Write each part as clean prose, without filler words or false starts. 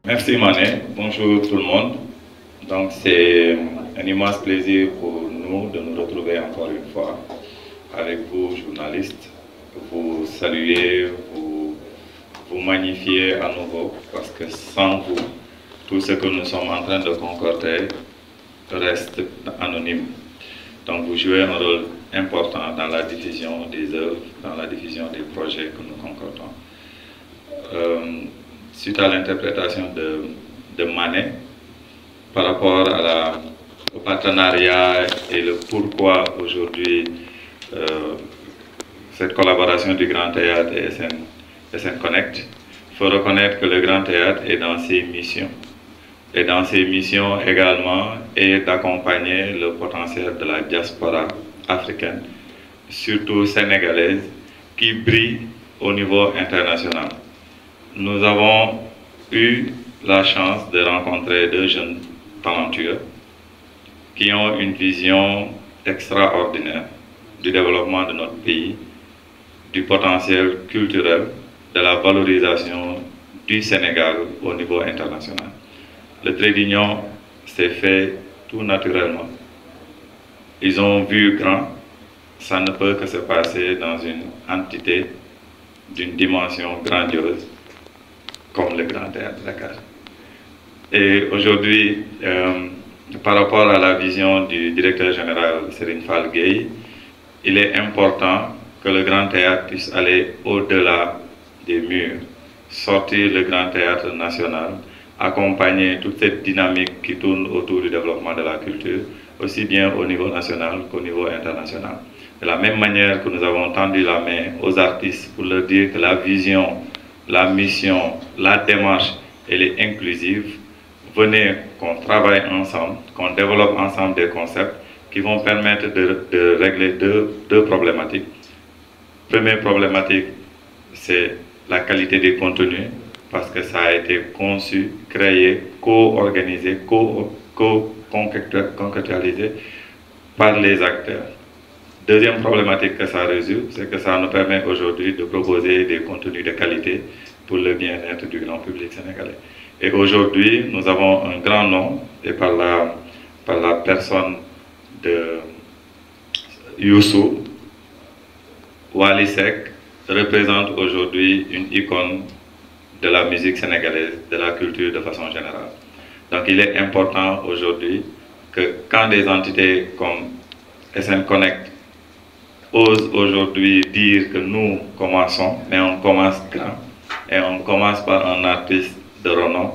Merci Mané, bonjour tout le monde. Donc c'est un immense plaisir pour nous de nous retrouver encore une fois avec vous journalistes, vous saluer, vous magnifier à nouveau parce que sans vous, tout ce que nous sommes en train de concorder reste anonyme. Donc vous jouez un rôle important dans la diffusion des œuvres, dans la diffusion des projets que nous concordons. Suite à l'interprétation de Mané, par rapport au partenariat et le pourquoi aujourd'hui cette collaboration du Grand Théâtre et SN Connect, il faut reconnaître que le Grand Théâtre est dans ses missions. Et dans ses missions également est d'accompagner le potentiel de la diaspora africaine, surtout sénégalaise, qui brille au niveau international. Nous avons eu la chance de rencontrer deux jeunes talentueux qui ont une vision extraordinaire du développement de notre pays, du potentiel culturel, de la valorisation du Sénégal au niveau international. Le trait d'union s'est fait tout naturellement. Ils ont vu grand, ça ne peut que se passer dans une entité d'une dimension grandiose comme le Grand Théâtre de Dakar. Et aujourd'hui, par rapport à la vision du directeur général Serigne Fall Gueye, il est important que le Grand Théâtre puisse aller au-delà des murs, sortir le Grand Théâtre national, accompagner toute cette dynamique qui tourne autour du développement de la culture, aussi bien au niveau national qu'au niveau international. De la même manière que nous avons tendu la main aux artistes pour leur dire que la vision, la mission, la démarche, elle est inclusive. Venez qu'on travaille ensemble, qu'on développe ensemble des concepts qui vont permettre de régler deux problématiques. Première problématique, c'est la qualité des contenus, parce que ça a été conçu, créé, co-organisé, concrétisé par les acteurs. Deuxième problématique que ça résout, c'est que ça nous permet aujourd'hui de proposer des contenus de qualité pour le bien-être du grand public sénégalais. Et aujourd'hui, nous avons un grand nom, et par la personne de Youssou, Wally Seck représente aujourd'hui une icône de la musique sénégalaise, de la culture de façon générale. Donc il est important aujourd'hui que quand des entités comme SN Connect osent aujourd'hui dire que nous commençons, mais on commence grand, et on commence par un artiste de renom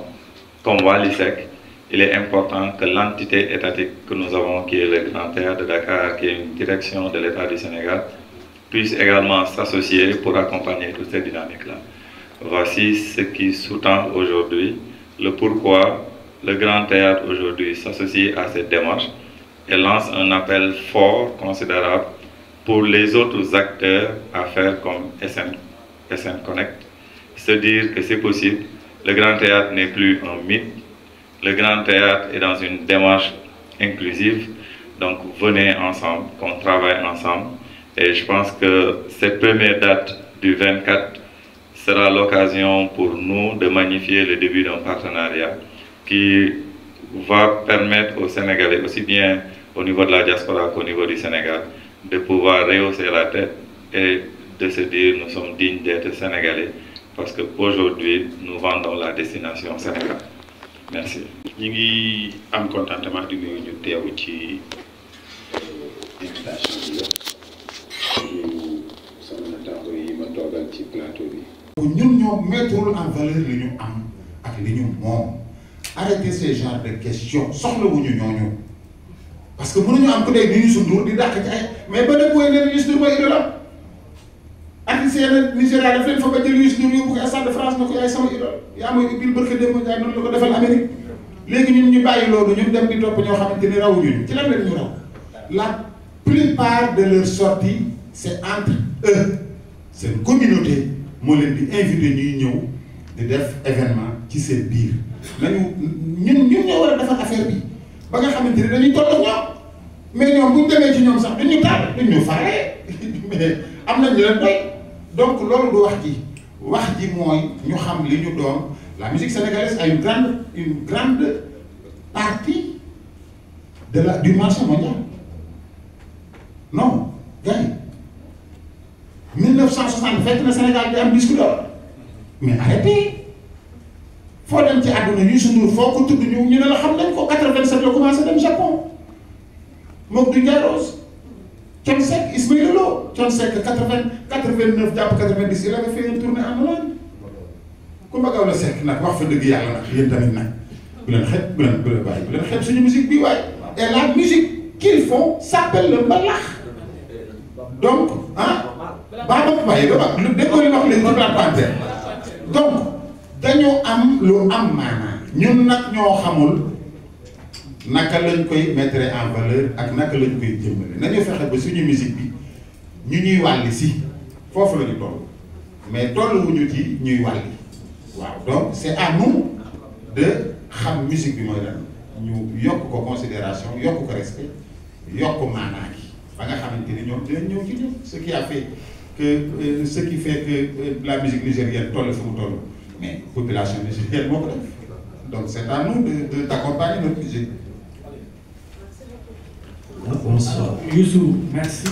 comme Wally Seck, il est important que l'entité étatique que nous avons, qui est le Grand Théâtre de Dakar, qui est une direction de l'État du Sénégal, puisse également s'associer pour accompagner toutes ces dynamiques-là. Voici ce qui sous-tend aujourd'hui le pourquoi le Grand Théâtre aujourd'hui s'associe à cette démarche et lance un appel fort, considérable, pour les autres acteurs à faire comme SN Connect. Se dire que c'est possible. Le Grand Théâtre n'est plus un mythe. Le Grand Théâtre est dans une démarche inclusive. Donc venez ensemble, qu'on travaille ensemble. Et je pense que cette première date du 24 sera l'occasion pour nous de magnifier le début d'un partenariat qui va permettre aux Sénégalais, aussi bien au niveau de la diaspora qu'au niveau du Sénégal, de pouvoir rehausser la tête et de se dire nous sommes dignes d'être Sénégalais parce qu'aujourd'hui nous vendons la destination Sénégal. Merci. Nous avons contentement de nous invitation Nous ñoo mettre en valeur li ñu am ak li ñu moom arrêter ce genre de questions soxlawuñu ñooñu parce que mënuñu am ku dee di Youssou Ndour di dàq ci ay mais ba dëppoo leen Youssou Ndour mooy idole artiste yenn Nigéria daf leen fa ba jël Youssou Ndour yóbbu ko Stade de France na ko yaay sama idole yaa mooy ubbil barke démb jaay noonu la ko defal Amérique léegi ñun ñu bàyyi loolu ñun dem di topp ñoo xamante ni rawuñu ci lan la ñu raw la plupart de leurs sorties c'est entre eux c'est une communauté moo leen di invité ñuy ñëw di def événement ci seen biir nañu ñun ñoo war a defar affaire bi ba nga xamante ni dañuy toll ak ñoom mais ñoom bu ñu demee ci ñoom sax duñu taal duñu faale mais am nañ leen doy donc loolu du wax ji mooy ñu xam li ñu doon La musique sénégalaise a une grande partie du marché mondial. Non, gars, 1960 fekk na Sénégal di am disque d'or mais arrêtez. Foo dem ci àdduna Youssou Ndour foo ko tudd ñu ne la xam nañ ko 87 la commencé dem Japon moom du Ndiaye Rose. Thione Seck Ismaïla Lo Thione Seck 89 jàpp 90 il avait fait une tournée en Hollande. Coumba Gawlo Seck nag wax fa dëgg yàlla nag yéen tamit nag bu leen xeeb suñu musique bi waaye. Et la musique qu'ils font s'appelle le mbalax. Donc donc dañoo am lu am maanaam ñun nag ñoo xamul naka lañ koy mettre en valeur ak naka lañ koy jëmmale nañu fexe ba suñu musique bi ñu ñuy wàlli si foofu la ñu toll mais tolluwuñu ci ñuy wàlli waaw donc c'est à nous de xam musique bi mooy lan ñu yokk ko considération yokk ko respect yokk maanaa gi ba nga xamante ni ñoom dinañ ñëw ci ñun ce qui fait que la musique nigérienne toll fi mu toll mais population nigérienne moo ko def donc c'est à nous d'accompagner notre musique. Bonsoir. Youssou, merci.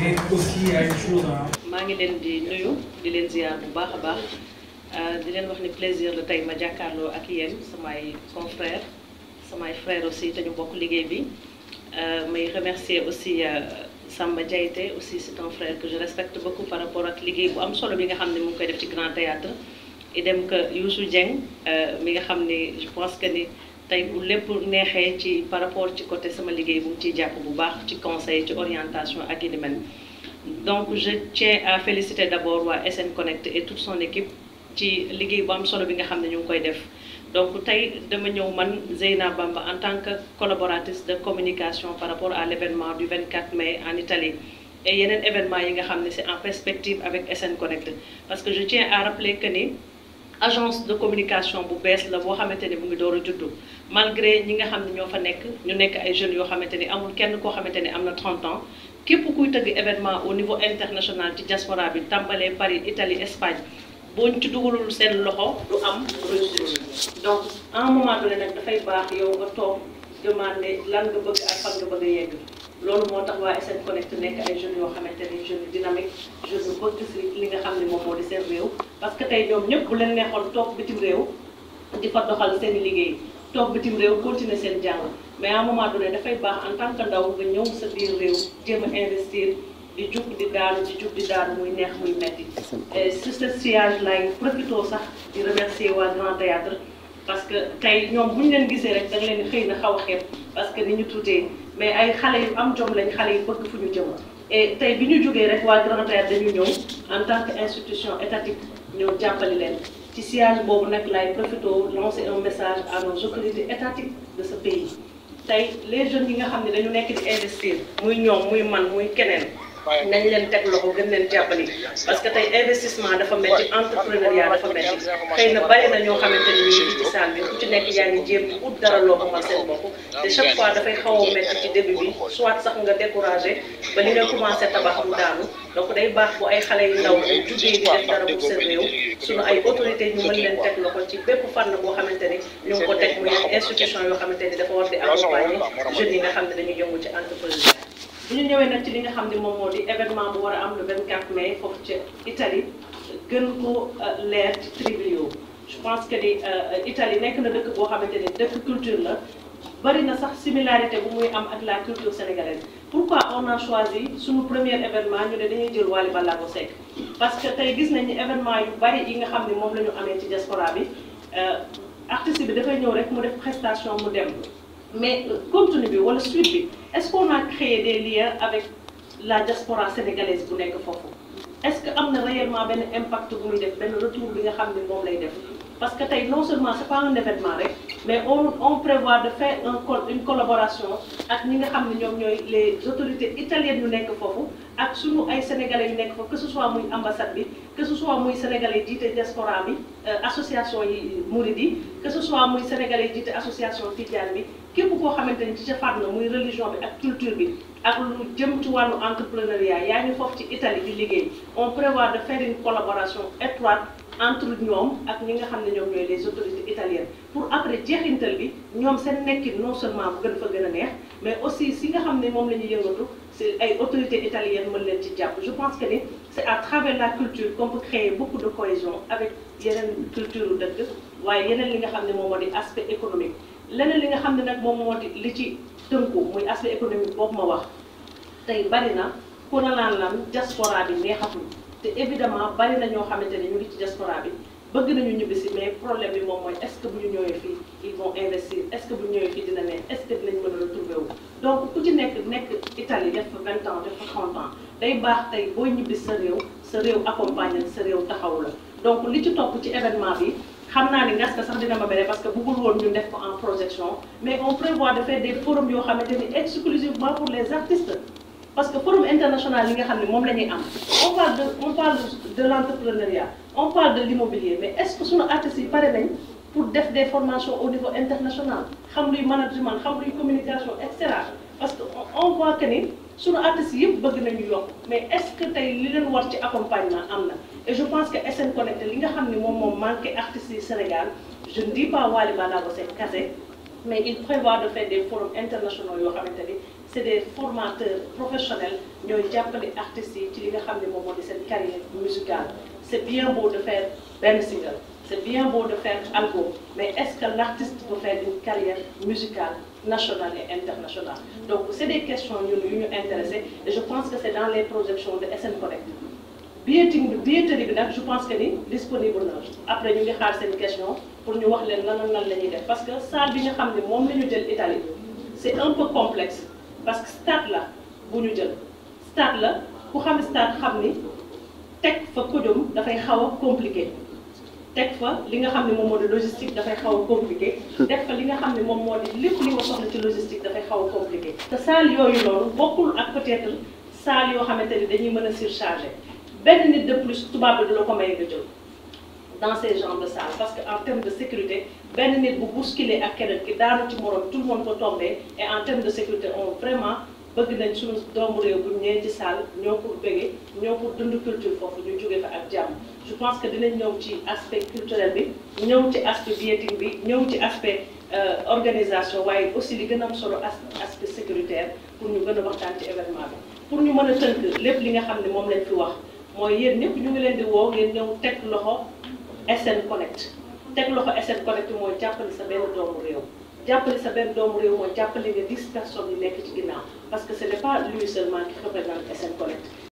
Mais aussi il y a une chose à. maa ngi leen di nuyu di leen ziar bu baax a baax di leen wax ni plaisir la tey ma jàkkaarloo ak yéen samay confrères samay frères aussi te ñu bokk liggéey bi may remercier aussi Samba Diaité aussi c'est un frère que je respecte beaucoup par rapport ak liggéey bu am solo bi nga xam ne mu ngi koy def ci Grand Théâtre idem que Youssou Dieng mi nga xam ne je pense que ni tey bu lépp neexee ci par rapport ci côté sama liggéey bu mu ciy jàpp bu baax ci conseil ci orientation ak yi ni mel. Donc je tiens à féliciter d'abord waa SN Connect et toute son équipe ci liggéey bu am solo bi nga xam ne ñu ngi koy def donc tey dama ñëw man Zeyna Bamba en tant que collaboratrice de communication par rapport à l'événement du 24 mai en Italie et yeneen événement yi nga xam ne c'est en perspective avec SN Connect parce que je tiens à rappeler que ni agence de communication bu bees la boo xamante ni mu ngi door a juddu malgré ñi nga xam ne ñoo fa nekk ñu nekk ay jeunes yoo xamante ni amul kenn koo xamante ni am na 30 ans képp kuy tëgg événement au niveau international ci diaspora bi tàmbalee Paris Italie Espagne boo ñu ci dugalul seen loxo du am réussite donc à un moment donné nag dafay baax yow nga toog demander lan nga bëgg ak fan nga bëgg a yegg loolu moo tax waa SN Connect nekk ay jeunes yoo xamante ni jeunes dynamique jeunes bëgg si li nga xam ne moom moo di seen réew parce que tey ñoom ñëpp bu leen neexoon toog bitim réew di fa doxal seen liggéey toog bitim réew continuer seen jàng mais à un moment donné dafay baax en tant que ndaw nga ñëw sa biir réew jéem a investir di jug di daanu muy neex muy metti et sur ce sillage lay profitoo sax di remercier waa Grand Théâtre parce que tey ñoom bu ñu leen gisee rek da nga leen xëy na xaw a xeeb parce que ni ñu tuutee mais ay xale yu am jom lañ xale yu bëgg fu ñu jëm et tey bi ñu jógee rek waa Grand Théâtre dañu ñëw en tant que institution étatique ñëw jàppale leen ci sillage boobu nag lay profitoo lancer un message à nos autorités étatiques de ce pays tey les jeunes yi nga xam ne dañu nekk di investir muy ñoom muy man muy keneen nañ leen teg loxo gën leen jàppali parce que tey investissement dafa métti entrepreneuriat dafa métti xëy na bari na ñoo xamante ni ñu ngi ci salle bi ku ci nekk yaa ngi jéem ut dara loo xamal seen bopp te chaque fois dafay xaw a métti ci début bi soit sax nga découragé ba li nga commencé tabax mu daanu donc day baax bu ay xale yu ndaw ñu jugee di def dara pour seen réew suñu ay autorités ñu mën leen teg loxo ci bépp fànn boo xamante ni ñu ngi ko teg muy institution yoo xamante ni dafa war di accompagner jeunes yi nga xam ne dañuy yëngu ci entrepreneuriat. bu ñu ñëwee nag ci li nga xam ne moom moo di événement bu war a am le 24 mai foofu ci Italie gën ko leer ci Trivio je pense que ni Italie nekk na dëkk boo xamante ni dëkk culture la bari na sax similarité bu muy am ak la culture sénégalaise pourquoi on a choisi suñu premier événement ñu ne dañuy jël Wally Ballago Seck parce que tey gis nañ ni événement yu bari yi nga xam ne moom la ñu amee ci diaspora bi artiste bi dafay ñëw rek mu def prestation mu dem mais contenu bi wala suite bi est-ce qu'on a créé des liens avec la diaspora sénégalaise bu nekk foofu est-ce que am na réellement benn impact bu muy def benn retour bi nga xam ne moom lay def parce que tey non seulement c'est pas un événement rek mais on prévoit de faire une collaboration ak ñi nga xam ne ñoom ñooy les autorités italiennes yu nekk foofu ak sunu ay sénégalais yu nekk foofu que ce soit muy ambassade bi que ce soit muy sénégalais jiite diaspora bi association yi mouride yi que ce soit muy sénégalais jiite association tidiane bi képp koo xamante ni ci sa fànn muy religion bi ak culture bi ak lu jëm ci wàllu entrepreneuriat yaa ngi foofu ci Italie di liggéey on prévoit de faire une collaboration étroite entre ñoom ak ñi nga xam ne ñoom ñooy les autorités italiennes pour après jeexintal bi ñoom seen nekkin non seulement bu gën fa gën a neex mais aussi si nga xam ne moom la ñuy yëngatu c'est ay autorités italiennes mën leen ci jàpp. Je pense que ni c'est à travers la culture qu'on peut créer beaucoup de cohésion avec yeneen culture u dëkk waaye yeneen li nga xam ne moom moo di aspect économique. leneen li nga xam ne nag moom moo di li ci tënku muy aspect économique boobu ma wax tey bari na ku na naan lan diaspora bi neexatul te évidemment bari na ñoo xamante ne ñu ngi ci diaspora bi bëgg nañu ñibbisi mais problème bi moom mooy est-ce que bu ñu ñëwee fii ils vont investir est-ce que bu ñu ñëwee fii dina ne est-ce que dinañ mën a retrouver wu donc ku ci nekk Italie def fa 20 ans def fa 30 ans day baax tey booy ñibbisi sa réew accompagner sa réew taxaw la donc li ci topp ci événement bi xam naa ni ngas ka sax dina ma bere parce que bëggul woon ñu def ko en projection mais on prévoit de faire des forums yoo xamante ni exclusivement pour les artistes parce que forum international yi nga xam ne moom la ñuy am on parle de l'entrepreneuriat on parle de l'immobilier mais est-ce que suñu artistes yi pare nañ pour def des formations au niveau international xam luy management xam luy communication et cetera parce que on voit que ni suñu artistes yëpp bëgg nañu yokk mais est-ce que tey li leen war ci accompagnement am na et je pense que SN Connect li nga xam ne moom manqué artistes yi Sénégal je ne dis pas Wally Ballago Seck kase mais il prévoit de faire des forums internationaux yoo xamante ni c'est des formateurs professionnels ñooy jàppale artistes yi ci li nga xam ne moom moo di seen carrière musicale c'est bien beau de faire benn single c'est bien beau de faire album mais est-ce que l'artiste peut faire une carrière musicale nationale et internationale donc c'est des questions yu ñu intéressé et je pense que c'est dans les projections de SN Connect billetterie bi nag je pense que ni disponible na après ñu ngi xaar seen question pour ñu wax leen nan la ñuy def parce que salle bi nga xam ne moom la ñu jël Italie c'est un peu complexe parce que stade la bu ñu jël stade la ku xam stade xam ni teg fa podium dafay xaw a compliqué teg fa li nga xam ne moom moo di logistique dafay xaw a compliqué def fa li nga xam ne moom moo di lépp li nga soxla ci logistique dafay xaw a compliqué te salle yooyu noonu bokkul ak peut-être salle yoo xamante ni dañuy mën a surcharger benn nit de plus tubaab bi du la ko may nga jël dans ces genres de salles parce que en termes de sécurité benn nit bu bousculer ak keneen ki daanu ci morom tout le monde peut tomber et en termes de sécurité on vraiment bëgg nañ suñu doomu réew bu ñëwee ci salle ñoo pour bëggee ñoo pour dund culture foofu ñu jógee fa ak jàmm je pense que dinañ ñëw ci aspect culturel bi ñëw ci aspect billetting bi ñëw ci aspect organisation waaye aussi li gën a am solo aspect sécuritaire pour ñu gën a waxtaan ci événement bi pour ñu mën a tënk lépp li nga xam ne moom lañ fi wax mooy yéen ñëpp ñu ngi leen di woo ngeen ñëw teg loxo SN Connect teg loxo SN Connect mooy jàppale sa benn doomu réew jàppale sa benn doomu réew mooy jàppale nga 10 personnes yi nekk ci ginnaaw parce que ce n'est pas lui seulement qui représente SN Connect